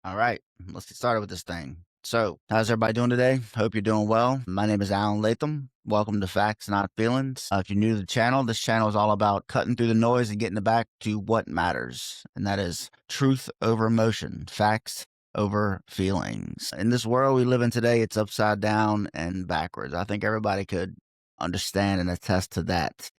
All right, let's get started with this thing. So, how's everybody doing today? Hope you're doing well. My name is Alan Latham. Welcome to Facts Not Feelings. If you're new to the channel, this channel is all about cutting through the noise and getting back to what matters, and that is truth over emotion, facts over feelings. In this world we live in today, it's upside down and backwards. I think everybody could understand and attest to that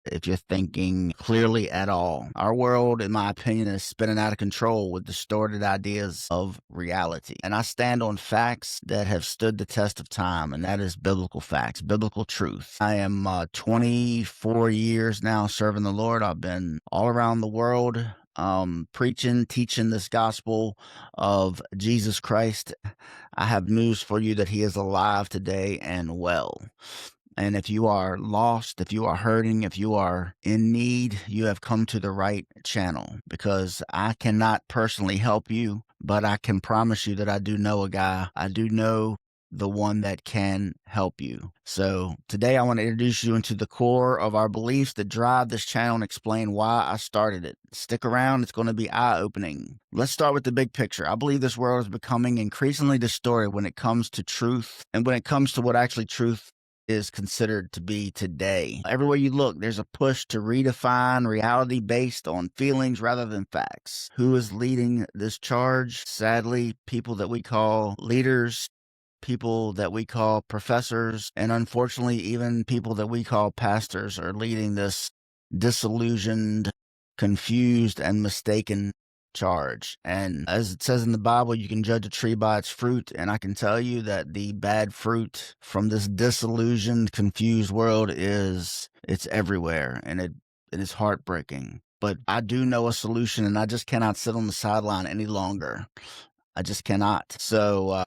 if you're thinking clearly at all. Our world, in my opinion, is spinning out of control with distorted ideas of reality. And I stand on facts that have stood the test of time, and that is biblical facts, biblical truth. I am 24 years now serving the Lord. I've been all around the world preaching, teaching this gospel of Jesus Christ. I have news for you that he is alive today and well. And if you are lost, if you are hurting, if you are in need, you have come to the right channel, because I cannot personally help you, but I can promise you that I do know a guy. I do know the one that can help you. So today I want to introduce you into the core of our beliefs that drive this channel and explain why I started it. Stick around. It's going to be eye-opening. Let's start with the big picture. I believe this world is becoming increasingly distorted when it comes to truth and when it comes to what actually truth is considered to be today. Everywhere you look, there's a push to redefine reality based on feelings rather than facts. Who is leading this charge? Sadly, people that we call leaders, people that we call professors, and unfortunately, even people that we call pastors are leading this disillusioned, confused, and mistaken charge. And as it says in the Bible, you can judge a tree by its fruit. And I can tell you that the bad fruit from this disillusioned, confused world it's everywhere, and it's heartbreaking. But I do know a solution, and I just cannot sit on the sideline any longer. I just cannot. So,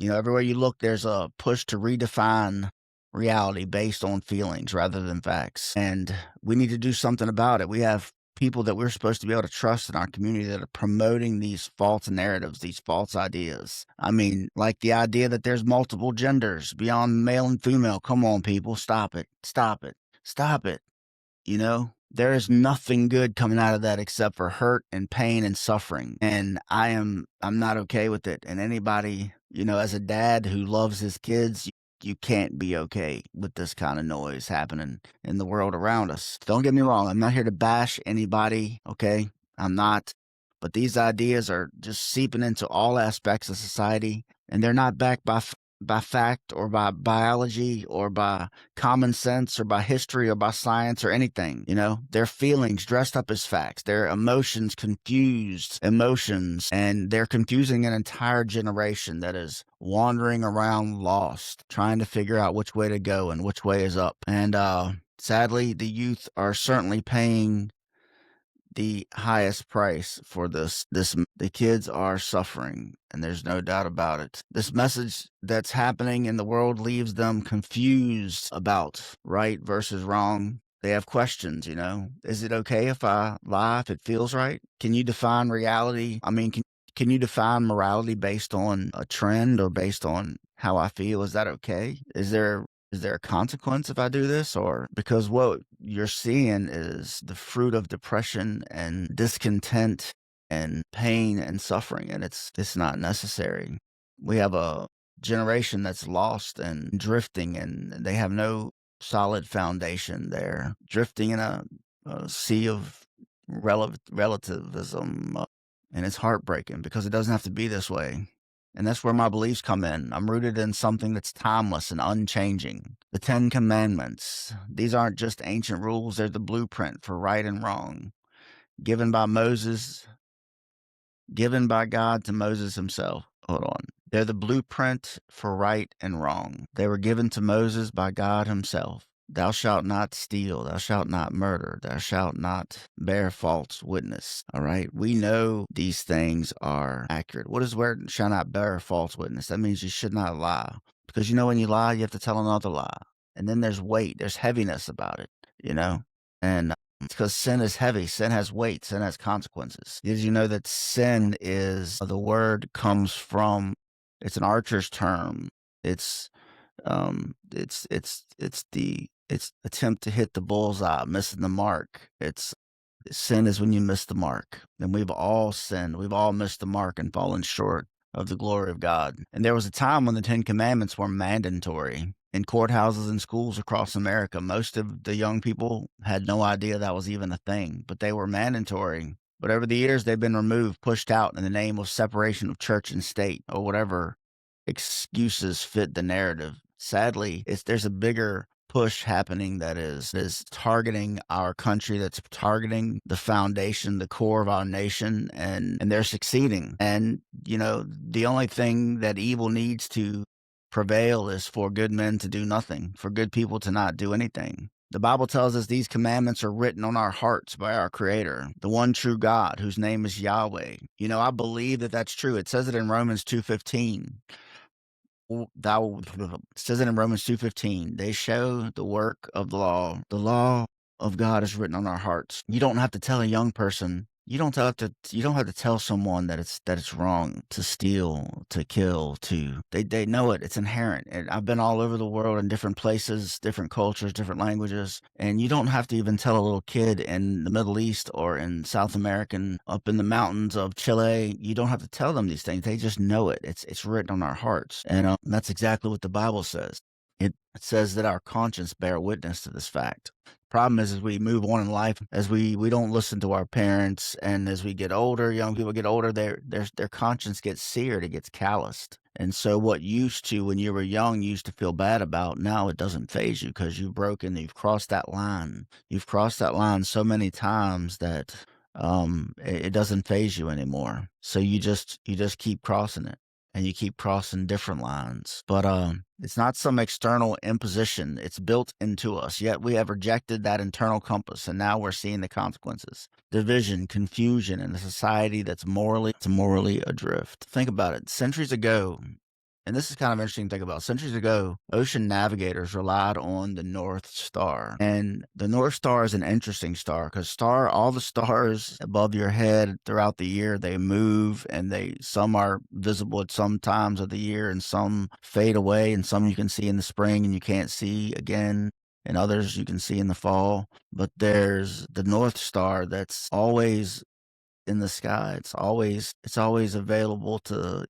everywhere you look, there's a push to redefine reality based on feelings rather than facts. And we need to do something about it. We have people that we're supposed to be able to trust in our community that are promoting these false narratives, these false ideas. I mean, like the idea that there's multiple genders beyond male and female. Come on, people, stop it, stop it, stop it. There is nothing good coming out of that except for hurt and pain and suffering. And I'm not okay with it. And anybody, as a dad who loves his kids, you can't be okay with this kind of noise happening in the world around us. Don't get me wrong. I'm not here to bash anybody. Okay. I'm not. But these ideas are just seeping into all aspects of society, and they're not backed by fact or by biology or by common sense or by history or by science or anything. Their feelings dressed up as facts, their emotions confused emotions, and they're confusing an entire generation that is wandering around lost, trying to figure out which way to go and which way is up. And sadly, the youth are certainly paying the highest price for this. The kids are suffering, and there's no doubt about it. This message that's happening in the world leaves them confused about right versus wrong. They have questions, Is it okay if I lie if it feels right? Can you define reality? I mean, can you define morality based on a trend or based on how I feel? Is that okay? Is there a consequence if I do this? Or because what you're seeing is the fruit of depression and discontent and pain and suffering, and it's not necessary. We have a generation that's lost and drifting, and they have no solid foundation. They're drifting in a sea of relativism, and it's heartbreaking because it doesn't have to be this way. And that's where my beliefs come in. I'm rooted in something that's timeless and unchanging. The 10 Commandments. These aren't just ancient rules. They're the blueprint for right and wrong. Given by God to Moses himself. Hold on. They're the blueprint for right and wrong. They were given to Moses by God himself. Thou shalt not steal. Thou shalt not murder. Thou shalt not bear false witness. All right. We know these things are accurate. What is where shall not bear false witness? That means you should not lie. Because when you lie, you have to tell another lie. And then there's weight. There's heaviness about it, And it's because sin is heavy. Sin has weight. Sin has consequences. Did you know that sin is, the word comes from, it's an archer's term. It's the attempt to hit the bullseye, missing the mark. It's Sin is when you miss the mark. And we've all sinned. We've all missed the mark and fallen short of the glory of God. And there was a time when the Ten Commandments were mandatory in courthouses and schools across America. Most of the young people had no idea that was even a thing, but they were mandatory. But over the years, they've been removed, pushed out in the name of separation of church and state, or whatever excuses fit the narrative. Sadly, there's a bigger push happening that is targeting our country, that's targeting the foundation, the core of our nation, and they're succeeding. And the only thing that evil needs to prevail is for good men to do nothing, for good people to not do anything. The Bible tells us these commandments are written on our hearts by our Creator, the one true God, whose name is Yahweh. I believe that that's true. It says it in Romans 2:15. It says it in Romans 2:15. They show the work of the law. The law of God is written on our hearts. You don't have to tell a young person. You don't have to tell someone that it's wrong to steal, to kill, they know it. It's inherent. And I've been all over the world in different places, different cultures, different languages, and you don't have to even tell a little kid in the Middle East or in South America, up in the mountains of Chile. You don't have to tell them these things. They just know it. It's written on our hearts, and that's exactly what the Bible says. It says that our conscience bear witness to this fact. Problem is, as we move on in life, as we don't listen to our parents, and as we get older, young people get older, their conscience gets seared, it gets calloused. And so what used to, when you were young, you used to feel bad about, now it doesn't faze you because you've crossed that line. You've crossed that line so many times that it doesn't faze you anymore. So you just keep crossing it. And you keep crossing different lines. But it's not some external imposition. It's built into us. Yet we have rejected that internal compass, and now we're seeing the consequences. Division, confusion, and a society that's morally adrift. Think about it. Centuries ago, and this is kind of interesting to think about. Centuries ago, ocean navigators relied on the North Star. And the North Star is an interesting star because all the stars above your head throughout the year, they move, and some are visible at some times of the year, and some fade away, and some you can see in the spring and you can't see again, and others you can see in the fall. But there's the North Star that's always in the sky. It's always available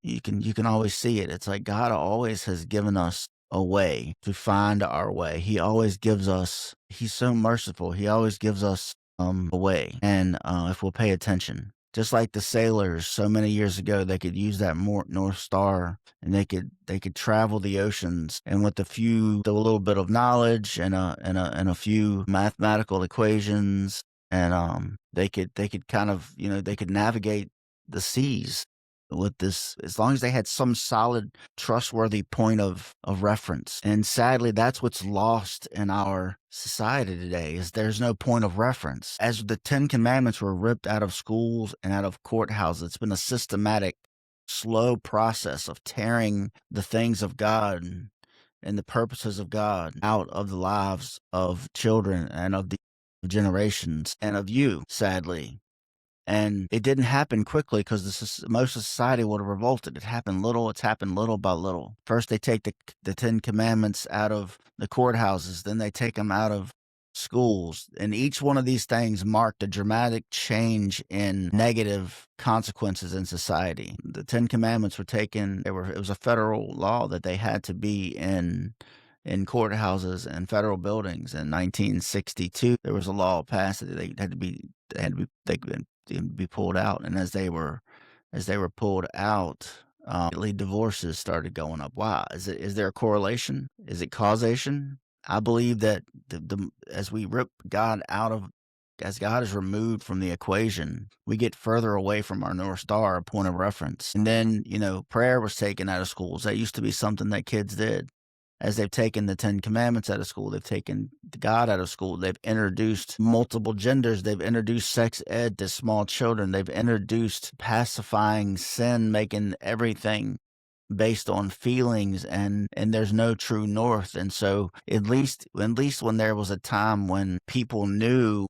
you can always see it. It's like God always has given us a way to find our way. He's so merciful. He always gives us a way. And if we'll pay attention, just like the sailors so many years ago, they could use that North Star, and they could travel the oceans, and with a little bit of knowledge and a few mathematical equations, and they could kind of, they could navigate the seas with this, as long as they had some solid, trustworthy point of reference. And sadly, that's what's lost in our society today, is there's no point of reference. As the Ten Commandments were ripped out of schools and out of courthouses, it's been a systematic, slow process of tearing the things of God and the purposes of God out of the lives of children and of the generations and of you, sadly. And it didn't happen quickly because most of society would have revolted. It's happened little by little. First, they take the Ten Commandments out of the courthouses. Then they take them out of schools. And each one of these things marked a dramatic change in negative consequences in society. The Ten Commandments were taken. It was a federal law that they had to be in courthouses and federal buildings. In 1962, there was a law passed that they could be pulled out. And as they were pulled out, divorces started going up. Why? Is there a correlation? Is it causation? I believe that as we rip God as God is removed from the equation, we get further away from our North Star, our point of reference. And then, prayer was taken out of schools. That used to be something that kids did. As they've taken the Ten Commandments out of school, they've taken God out of school. They've introduced multiple genders. They've introduced sex ed to small children. They've introduced pacifying sin, making everything based on feelings, and there's no true north. And so at least when there was a time when people knew,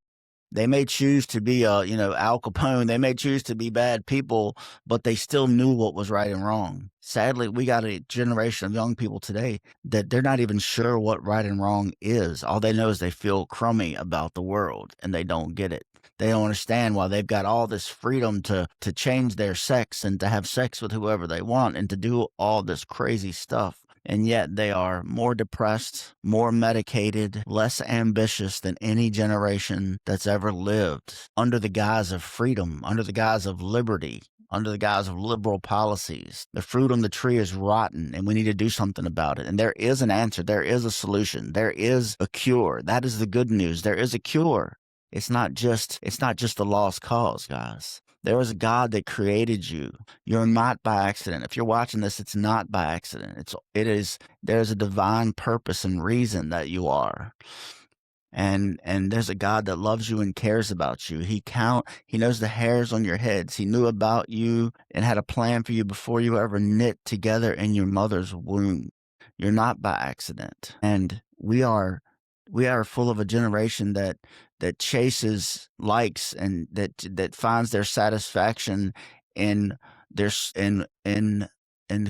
they may choose to be Al Capone, they may choose to be bad people, but they still knew what was right and wrong. Sadly, we got a generation of young people today that they're not even sure what right and wrong is. All they know is they feel crummy about the world, and they don't get it. They don't understand why they've got all this freedom to change their sex and to have sex with whoever they want and to do all this crazy stuff. And yet they are more depressed, more medicated, less ambitious than any generation that's ever lived, under the guise of freedom, under the guise of liberty, under the guise of liberal policies. The fruit on the tree is rotten, and we need to do something about it. And there is an answer. There is a solution. There is a cure. That is the good news. There is a cure. It's not just a lost cause, guys. There is a God that created you. You're not by accident. If you're watching this, it's not by accident. There's a divine purpose and reason that you are. And there's a God that loves you and cares about you. He knows the hairs on your heads. He knew about you and had a plan for you before you were ever knit together in your mother's womb. You're not by accident. And we are full of a generation that chases likes and that finds their satisfaction in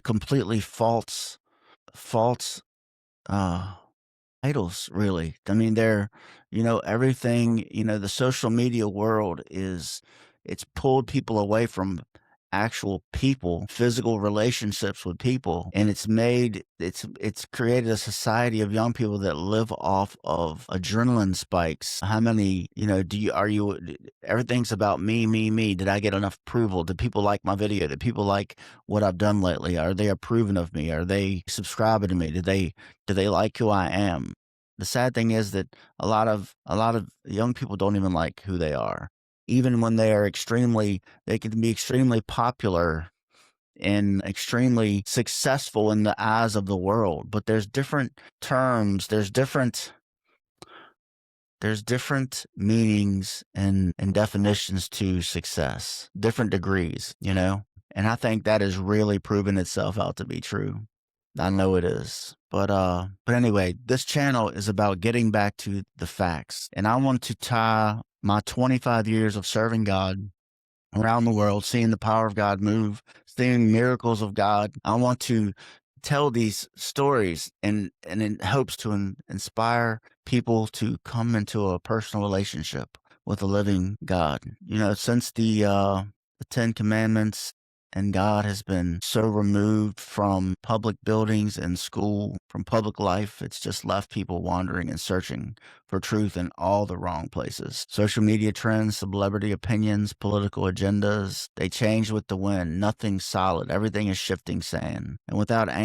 completely false idols, really. I mean, everything, the social media world it's pulled people away from actual people, physical relationships with people, and it's created a society of young people that live off of adrenaline spikes. How many, everything's about me. Did I get enough approval? Did people like my video? Did people like what I've done lately? Are they approving of me? Are they subscribing to me? Do they like who I am? The sad thing is that a lot of young people don't even like who they are. Even when they can be extremely popular and extremely successful in the eyes of the world. But there's different terms, there's different meanings and definitions to success, different degrees, and I think that has really proven itself out to be true. I know it is. But anyway, this channel is about getting back to the facts. And I want to tie my 25 years of serving God around the world, seeing the power of God move, seeing miracles of God. I want to tell these stories and in hopes to inspire people to come into a personal relationship with a living God. Since the 10 Commandments, and God has been so removed from public buildings and school, from public life, it's just left people wandering and searching for truth in all the wrong places. Social media trends, celebrity opinions, political agendas, they change with the wind. Nothing's solid. Everything is shifting sand. And without an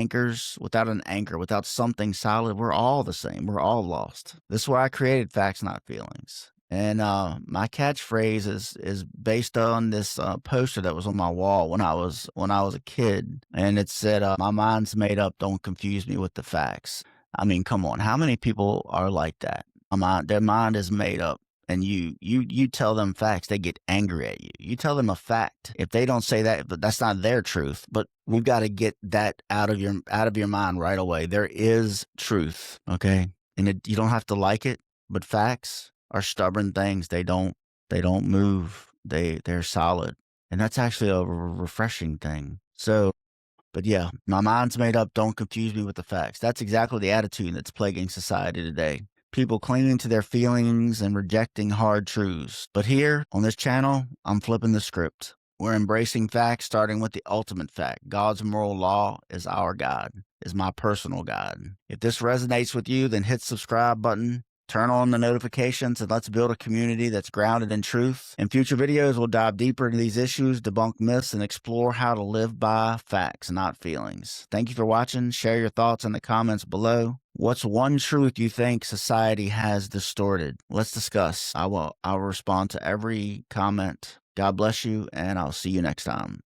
anchor, without something solid, we're all the same. We're all lost. This is why I created Facts Not Feelings. And my catchphrase is based on this poster that was on my wall when I was a kid, and it said, "My mind's made up. Don't confuse me with the facts." I mean, come on, how many people are like that? Their mind is made up, and you tell them facts, they get angry at you. You tell them a fact, if they don't say that, but that's not their truth. But we've got to get that out of your mind right away. There is truth, okay, and you don't have to like it, but facts are stubborn things. They don't move. They're solid. And that's actually a refreshing thing. So, but yeah, my mind's made up. Don't confuse me with the facts. That's exactly the attitude that's plaguing society today. People clinging to their feelings and rejecting hard truths. But here on this channel, I'm flipping the script. We're embracing facts, starting with the ultimate fact. God's moral law is our God, is my personal God. If this resonates with you, then hit subscribe button. Turn on the notifications, and let's build a community that's grounded in truth. In future videos, we'll dive deeper into these issues, debunk myths, and explore how to live by facts, not feelings. Thank you for watching. Share your thoughts in the comments below. What's one truth you think society has distorted? Let's discuss. I'll respond to every comment. God bless you, and I'll see you next time.